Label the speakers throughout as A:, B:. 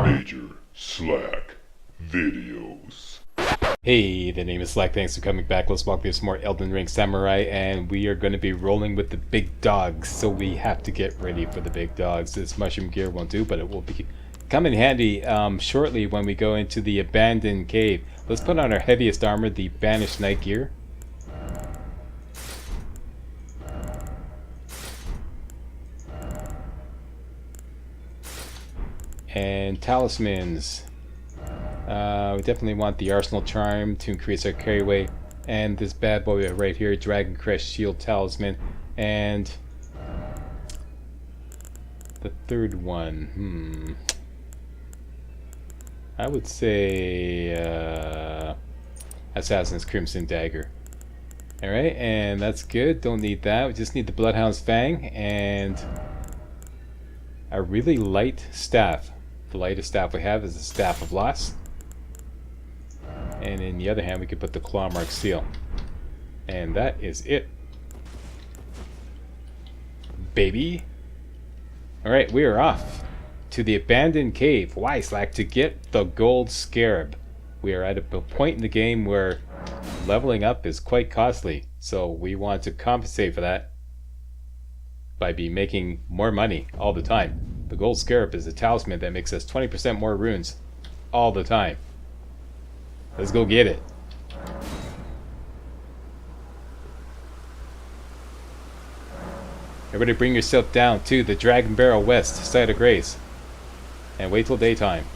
A: Major Slack Videos.
B: Hey, the name is Slack. Thanks for coming back. Let's walk through some more Elden Ring Samurai, and we are going to be rolling with the big dogs, so we have to get ready for the big dogs. This mushroom gear won't do, but it will come in handy shortly when we go into the abandoned cave. Let's put on our heaviest armor, the Banished Knight gear. And talismans. We definitely want the Arsenal Charm to increase our carry weight. And this bad boy right here, Dragon Crest Shield Talisman. And the third one, I would say Assassin's Crimson Dagger. Alright, and that's good. Don't need that. We just need the Bloodhound's Fang and a really light staff. The lightest staff we have is the Staff of Loss. And in the other hand, we could put the Claw Mark Seal. And that is it. Baby. Alright, we are off to the abandoned cave. Why, Slack? To get the gold scarab. We are at a point in the game where leveling up is quite costly. So we want to compensate for that by making more money all the time. The gold scarab is a talisman that makes us 20% more runes all the time. Let's go get it. Everybody bring yourself down to the Dragon Barrel West site of Grace. And wait till daytime.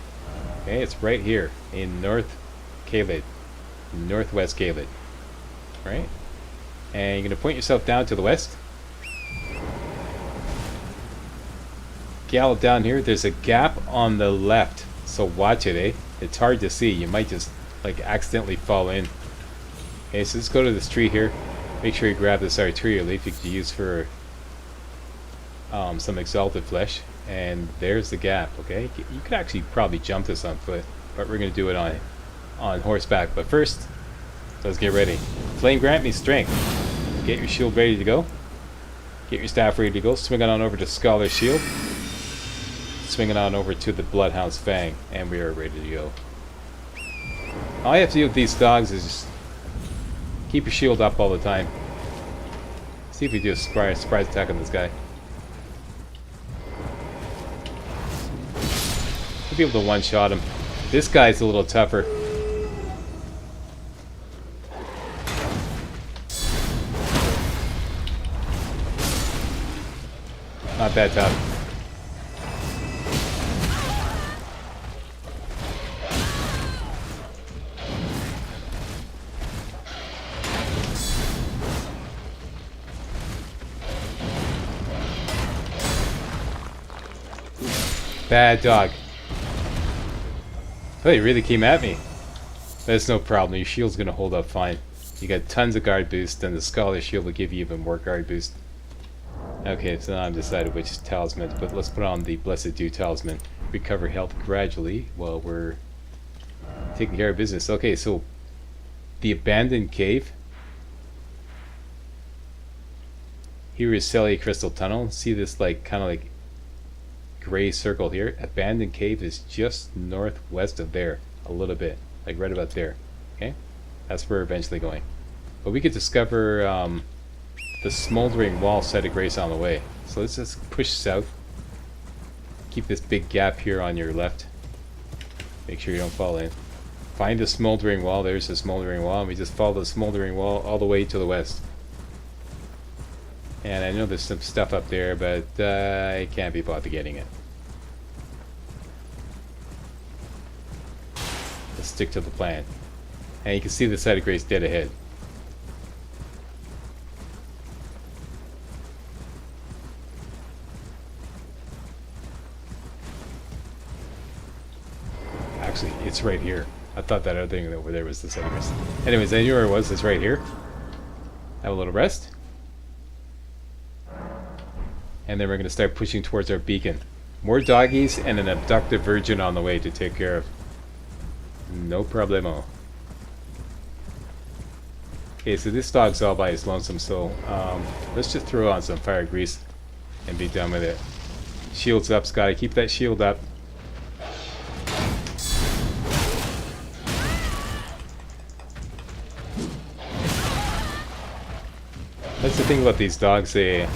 B: Okay, it's right here in North Caelid. Northwest Caelid. Right? And you're going to point yourself down to the west. Gallop down here. There's a gap on the left. So watch it, eh? It's hard to see. You might just like accidentally fall in. Okay, so let's go to this tree here. Make sure you grab this arterial leaf you could use for some exalted flesh. And there's the gap, okay? You could actually probably jump this on foot, but we're going to do it on horseback. But first, let's get ready. Flame, grant me strength. Get your shield ready to go. Get your staff ready to go. Swing it on over to Scholar's Shield. Swing it on over to the Bloodhound's Fang. And we are ready to go. All you have to do with these dogs is just keep your shield up all the time. See if we do a surprise attack on this guy. We'll be able to one-shot him. This guy's a little tougher. Not that tough. Bad dog. Oh, he really came at me. That's no problem. Your shield's gonna hold up fine. You got tons of guard boost, and the Scholar Shield will give you even more guard boost. Okay, so now I'm decided which talisman to put. Let's put on the Blessed Dew talisman. Recover health gradually while we're taking care of business. Okay, so the abandoned cave. Here is Celia Crystal Tunnel. See this like kind of like gray circle here. Abandoned cave is just northwest of there a little bit, like right about there. Okay, that's where we're eventually going, but we could discover the smoldering wall site of Grace on the way. So let's just push south. Keep this big gap here on your left. Make sure you don't fall in. Find the smoldering wall. There's the smoldering wall, and we just follow the smoldering wall all the way to the west. And I know there's some stuff up there, but I can't be bothered getting it. Let's stick to the plan. And you can see the site of Grace dead ahead. Actually, it's right here. I thought that other thing over there was the site of Grace. Anyways, I knew where it was. It's right here. Have a little rest. And then we're going to start pushing towards our beacon. More doggies and an abducted virgin on the way to take care of. No problemo. Okay, so this dog's all by his lonesome, so let's just throw on some fire grease and be done with it. Shields up, Scotty. Keep that shield up. That's the thing about these dogs, they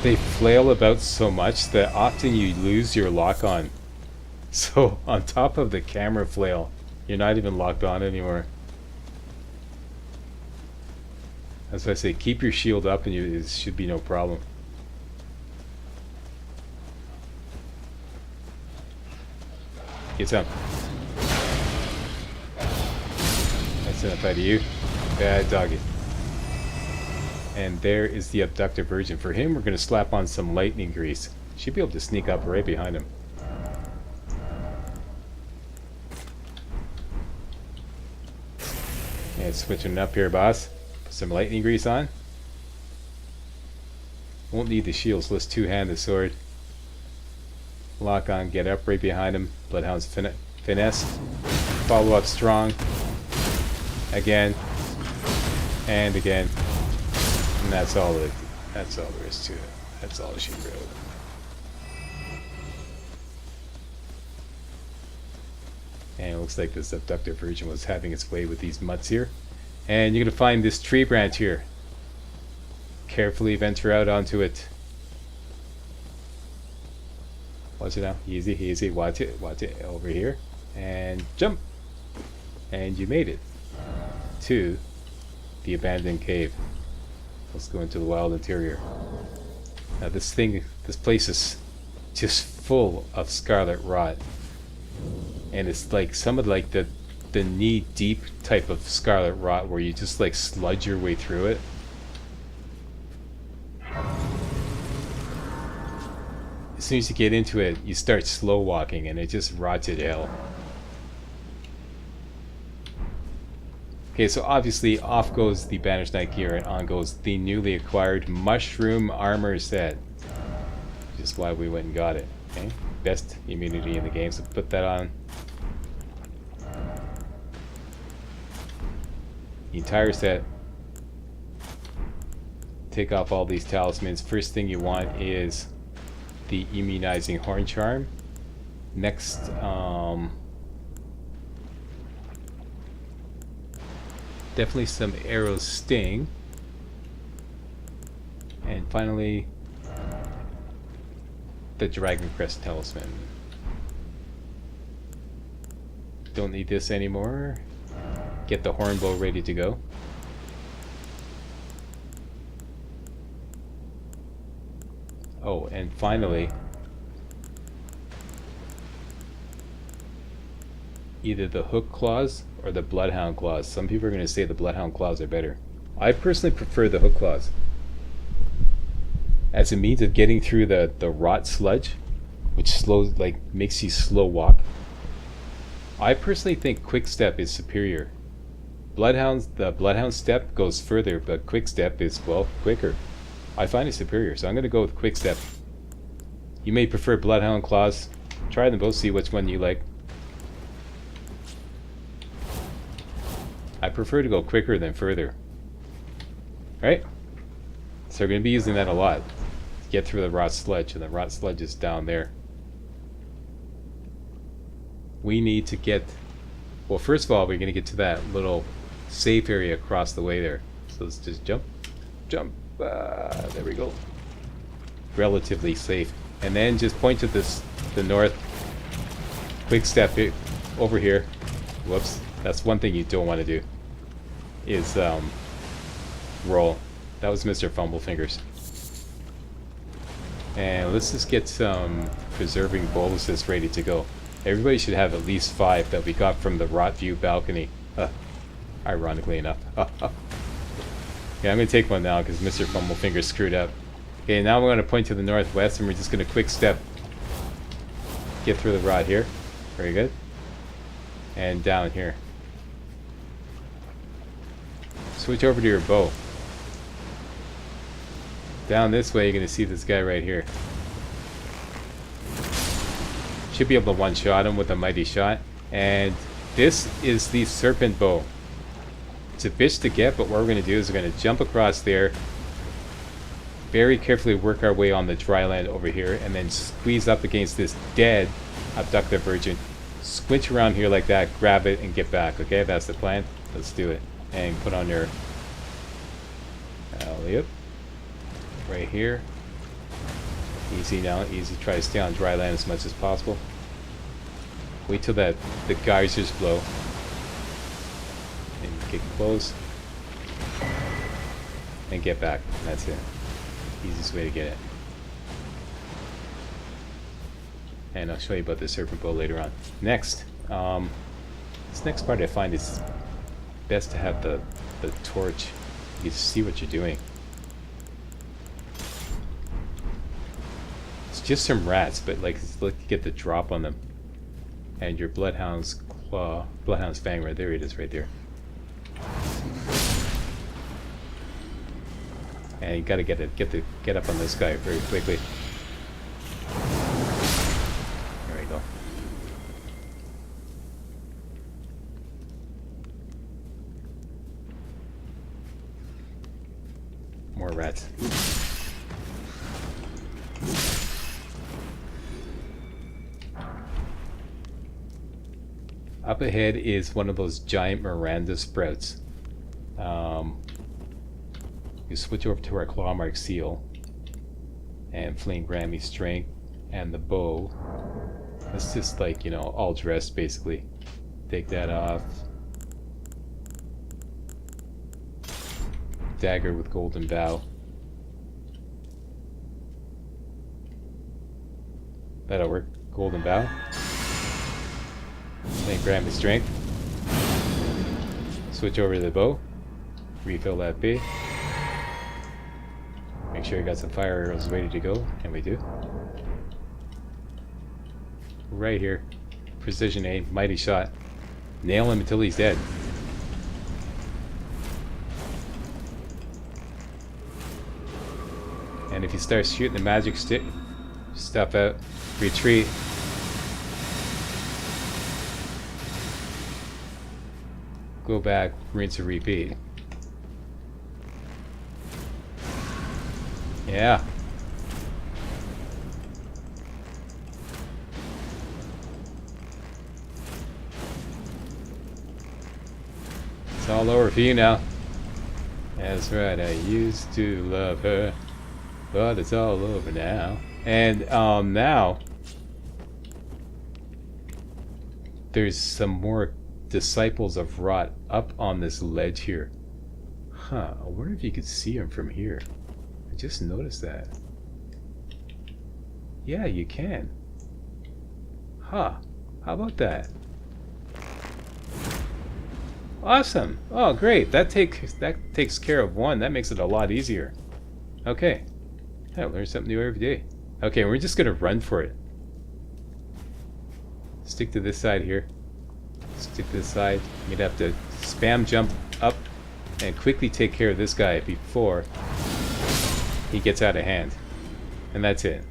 B: flail about so much that often you lose your lock on. So on top of the camera flail, you're not even locked on anymore. That's why I say keep your shield up and it should be no problem. Get some. That's enough out of you. Bad doggy. And there is the abductor virgin. For him, we're going to slap on some lightning grease. Should be able to sneak up right behind him. And switching it up here, boss. Put some lightning grease on. Won't need the shield, so let's two-hand the sword. Lock on, get up right behind him. Bloodhound's finesse. Follow up strong. Again. And again. And that's all there is to it. That's all she wrote. And it looks like this abductor virgin was having its way with these mutts here. And you're going to find this tree branch here. Carefully venture out onto it. Watch it now. Easy, easy. Watch it. Watch it. Over here. And jump. And you made it to the abandoned cave. Let's go into the wild interior. Now this place is just full of scarlet rot. And it's like some of like the knee deep type of scarlet rot where you just like sludge your way through it. As soon as you get into it, you start slow walking and it just rots you to hell. Okay, so obviously off goes the Banished Knight gear and on goes the newly acquired Mushroom Armor set. Which is why we went and got it. Okay, best immunity in the game, so put that on. The entire set. Take off all these talismans. First thing you want is the immunizing horn charm. Next, definitely some arrow sting. And finally, the Dragon Crest talisman. Don't need this anymore. Get the horn bow ready to go. Oh, and finally, either the hook claws or the bloodhound claws. Some people are going to say the bloodhound claws are better. I personally prefer the hook claws as a means of getting through the rot sludge, which slows, like, makes you slow walk. I personally think quick step is superior. The bloodhound step goes further, but quick step is, well, quicker. I find it superior, so I'm going to go with quick step. You may prefer bloodhound claws. Try them both, see which one you like. I prefer to go quicker than further. Right? So we're going to be using that a lot. To get through the rot sludge, and the rot sludge is down there. We need to get... Well, first of all, we're going to get to that little safe area across the way there. So let's just jump. Jump. There we go. Relatively safe. And then just point to the north. Quick step over here. Whoops. That's one thing you don't want to do. Is roll. That was Mr. Fumblefingers. And let's just get some preserving boluses ready to go. Everybody should have at least 5 that we got from the Rot View balcony. Ironically enough. Yeah, I'm going to take one now because Mr. Fumblefingers screwed up. Okay, now we're going to point to the northwest and we're just going to quick step. Get through the rot here. Very good. And down here. Switch over to your bow. Down this way you're going to see this guy right here. Should be able to one-shot him with a mighty shot. And this is the serpent bow. It's a bitch to get, but what we're going to do is we're going to jump across there, very carefully work our way on the dry land over here, and then squeeze up against this dead abductor virgin. Squinch around here like that, grab it, and get back. Okay, that's the plan. Let's do it. And put on your Alley up. Right here. Easy now, easy. Try to stay on dry land as much as possible. Wait till the geysers blow. And get close. And get back. That's it. Easiest way to get it. And I'll show you about the serpent bow later on. Next. This next part I find is best to have the torch. You can see what you're doing. It's just some rats, but like look, you get the drop on them. And your bloodhound's claw, bloodhound's fang, right there it is, right there. And you gotta get up on this guy very quickly. There we go. More rats. Up ahead is one of those giant Miranda sprouts. You switch over to our claw mark seal and fling Grammy's strength and the bow. It's just like, you know, all dressed basically. Take that off. Dagger with golden bow. That'll work. Golden bow. Then grab the strength. Switch over to the bow. Refill that B. Make sure you got some fire arrows ready to go, and we do. Right here. Precision aim, mighty shot. Nail him until he's dead. And if you start shooting the magic stick stuff out, retreat. Go back, rinse and repeat. Yeah. It's all over for you now. That's right, I used to love her, but it's all over now. And now there's some more disciples of Rot up on this ledge here. Huh, I wonder if you could see them from here. I just noticed that. Yeah, you can. Huh, how about that? Awesome. Oh, great. That takes care of one. That makes it a lot easier. Okay. I learn something new every day. Okay, we're just gonna run for it. Stick to this side here. Stick to this side. You'd have to spam jump up and quickly take care of this guy before he gets out of hand. And that's it.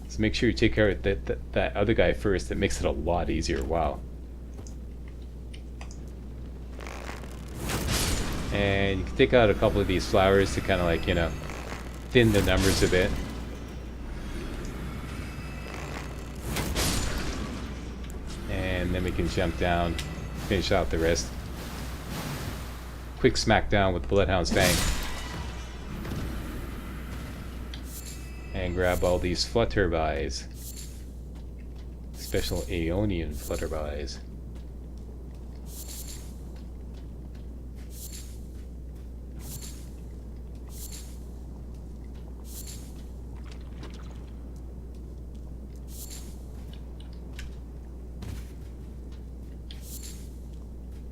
B: So make sure you take care of that other guy first. That makes it a lot easier. Wow. And you can take out a couple of these flowers to kind of like, you know, thin the numbers a bit. And then we can jump down, finish out the rest. Quick smackdown with Bloodhound's Fang. And grab all these flutterbys. Special Aeonian flutterbys.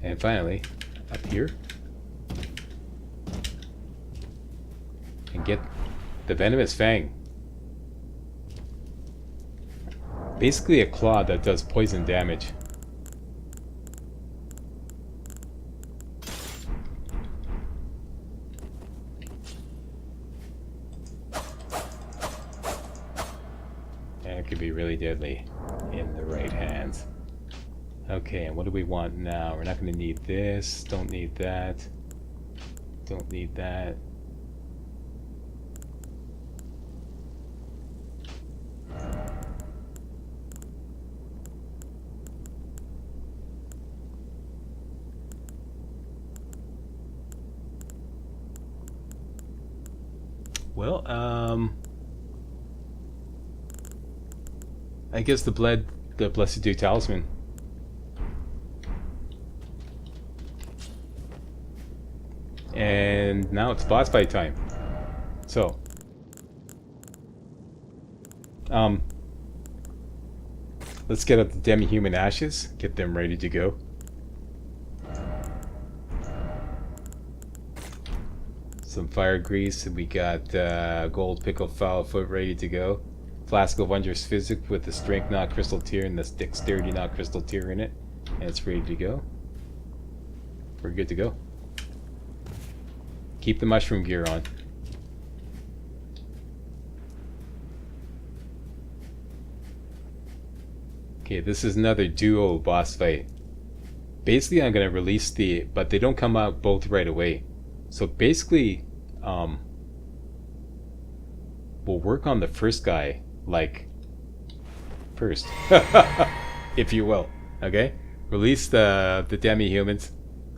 B: And finally, up here, and get the Venomous Fang. Basically a claw that does poison damage. And it could be really deadly in the right hands. Okay, and what do we want now? We're not going to need this. Don't need that. Don't need that. well, I guess the Blessed Dew Talisman. And now it's boss fight time. So, let's get up the demi-human ashes, get them ready to go. Some fire grease, and we got gold pickle foul foot ready to go. Flask of wondrous physic with the strength knot crystal tear and the dexterity knot crystal tear in it, and it's ready to go. We're good to go. Keep the mushroom gear on. Okay, this is another duo boss fight. Basically, I'm gonna release but they don't come out both right away. So basically, we'll work on the first guy, like, first, if you will. Okay, release the demi-humans,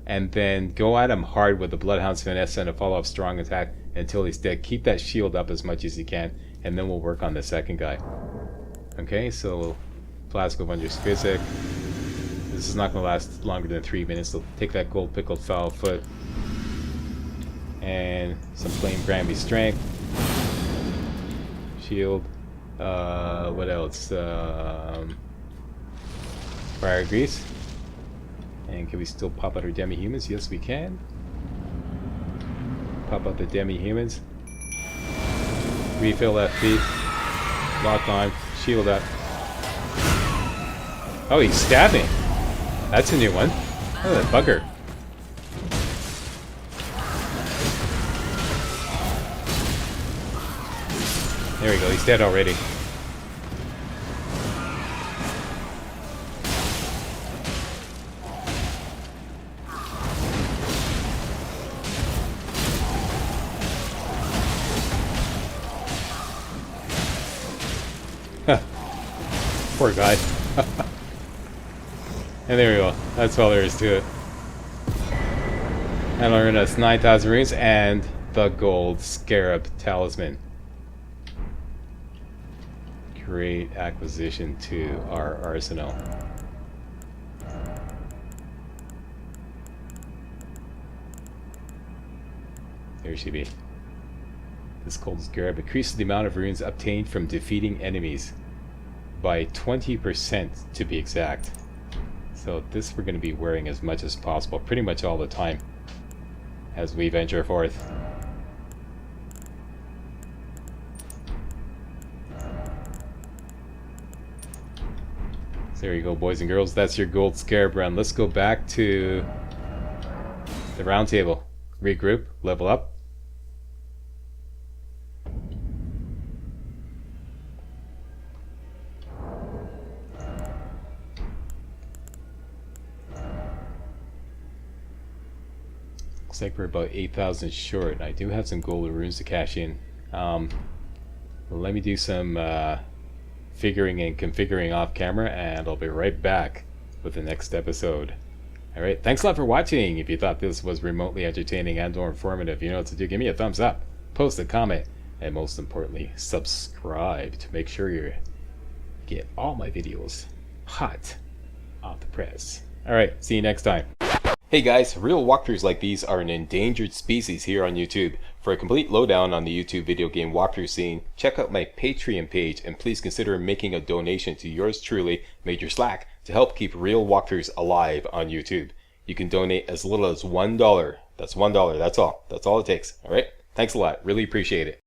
B: and then go at him hard with the Bloodhound's finesse and a follow-up strong attack until he's dead. Keep that shield up as much as you can, and then we'll work on the second guy. Okay, so Flask of Wondrous Physic. This is not going to last longer than 3 minutes, so take that gold pickled foul foot. And some plain Grammy Strength. Shield. What else? Fire Grease. And can we still pop out our demi-humans? Yes, we can. Pop out the demi-humans. Refill FP. Lock on. Shield up. Oh, he's stabbing. That's a new one. Oh, that bugger. There we go, he's dead already. Poor guy. And there we go. That's all there is to it. And earn us 9,000 runes and the gold scarab talisman. Great acquisition to our arsenal. There she be. This gold scarab increases the amount of runes obtained from defeating enemies by 20% to be exact. So this we're going to be wearing as much as possible, pretty much all the time, as we venture forth. So there you go, boys and girls. That's your gold scarab run. Let's go back to the round table. Regroup, level up. Looks like we're about 8,000 short. I do have some golden runes to cash in. Let me do some figuring and configuring off camera, and I'll be right back with the next episode. Alright, thanks a lot for watching. If you thought this was remotely entertaining and or informative, you know what to do. Give me a thumbs up, post a comment, and most importantly, subscribe to make sure you get all my videos hot off the press. Alright, see you next time. Hey guys, real walkthroughs like these are an endangered species here on YouTube. For a complete lowdown on the YouTube video game walkthrough scene, check out my Patreon page, and please consider making a donation to yours truly, Major Slack, to help keep real walkthroughs alive on YouTube. You can donate as little as $1. That's $1, that's all. That's all it takes. Alright? Thanks a lot. Really appreciate it.